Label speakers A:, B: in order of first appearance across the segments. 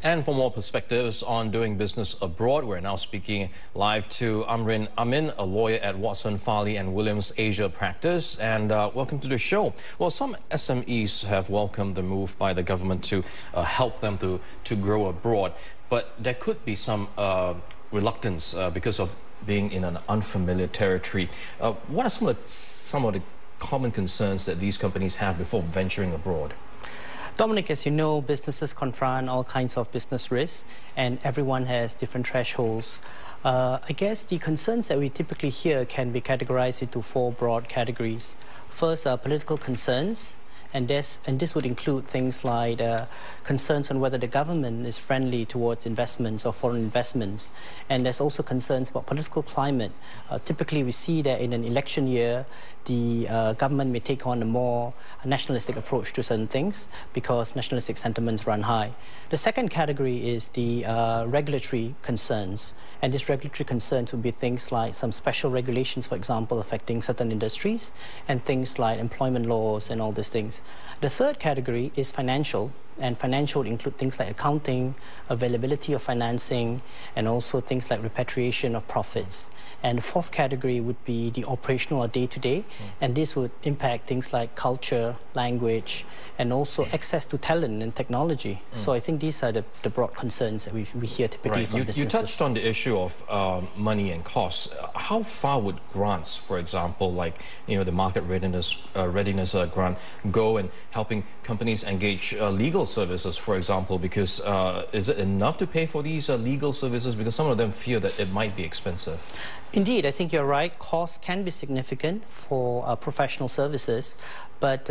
A: And for more perspectives on doing business abroad, we're now speaking live to Amrin Amin, a lawyer at Watson, Farley and Williams Asia Practice. And welcome to the show. Well, some SMEs have welcomed the move by the government to help them to grow abroad. But there could be some reluctance because of being in an unfamiliar territory. What are some of the common concerns that these companies have before venturing abroad?
B: Dominic, as you know, businesses confront all kinds of business risks, and everyone has different thresholds. I guess the concerns that we typically hear can be categorized into four broad categories. First, political concerns, and this would include things like concerns on whether the government is friendly towards investments or foreign investments. And there's also concerns about political climate. Typically, we see that in an election year, the government may take on a more nationalistic approach to certain things because nationalistic sentiments run high. The second category is the regulatory concerns. And these regulatory concerns would be things like some special regulations, for example, affecting certain industries, and things like employment laws and all these things. The third category is financial, and financial would include things like accounting, availability of financing, and also things like repatriation of profits. And the fourth category would be the operational or day-to-day, and this would impact things like culture, language, and also access to talent and technology. So I think these are the broad concerns that we hear typically from businesses.
A: You touched on the issue of money and costs. How far would grants, for example, like the Market Readiness Grant, go in helping companies engage legal services, for example, because is it enough to pay for these legal services? Because some of them fear that it might be expensive.
B: Indeed, I think you're right. Costs can be significant for professional services, but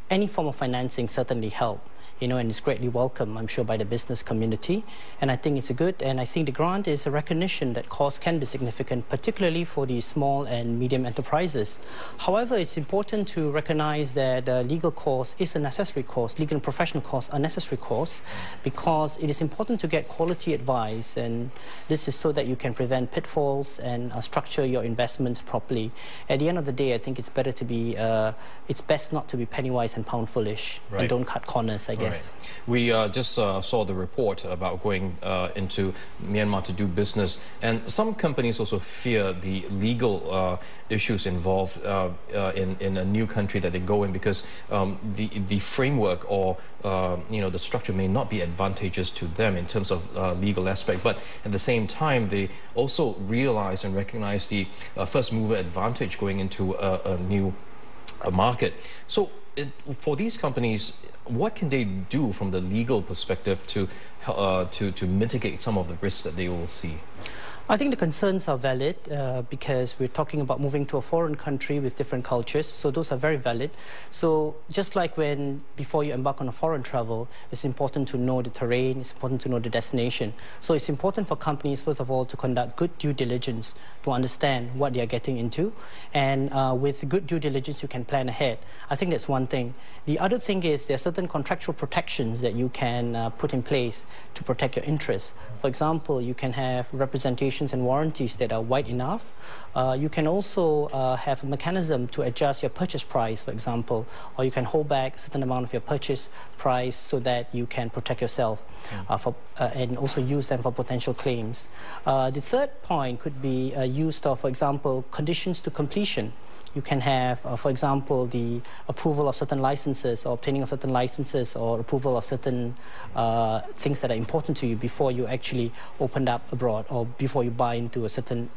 B: any form of financing certainly help. And it's greatly welcome, I'm sure, by the business community. And I think it's good, and I think the grant is a recognition that costs can be significant, particularly for the small and medium enterprises. However, it's important to recognize that legal cost is a necessary cost. Legal and professional costs are necessary costs because it is important to get quality advice, and this is so that you can prevent pitfalls and structure your investments properly. At the end of the day, I think it's better to be, it's best not to be penny wise and pound foolish, and don't cut corners, I guess.
A: Right. We just saw the report about going into Myanmar to do business, and some companies also fear the legal issues involved in a new country that they go in, because the framework or the structure may not be advantageous to them in terms of legal aspect, but at the same time they also realize and recognize the first mover advantage going into a new market. So for these companies, what can they do from the legal perspective to mitigate some of the risks that they will see?
B: I think the concerns are valid because we're talking about moving to a foreign country with different cultures, so those are very valid. So just like before you embark on a foreign travel, it's important to know the terrain, it's important to know the destination. So it's important for companies, first of all, to conduct good due diligence to understand what they are getting into. And with good due diligence, you can plan ahead. I think that's one thing. The other thing is there are certain contractual protections that you can put in place to protect your interests. For example, you can have representation and warranties that are wide enough. You can also have a mechanism to adjust your purchase price, for example, or you can hold back a certain amount of your purchase price so that you can protect yourself and also use them for potential claims. The third point could be used of, for example, conditions to completion. You can have, for example, the approval of certain licenses or obtaining of certain licenses or approval of certain things that are important to you before you actually open up abroad or before you buy into a certain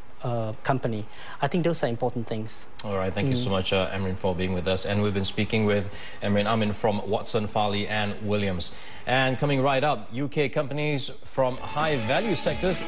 B: company. I think those are important things.
A: All right, thank you so much, Amrin, for being with us. And we've been speaking with Amrin Amin from Watson, Farley and Williams. And coming right up, UK companies from high-value sectors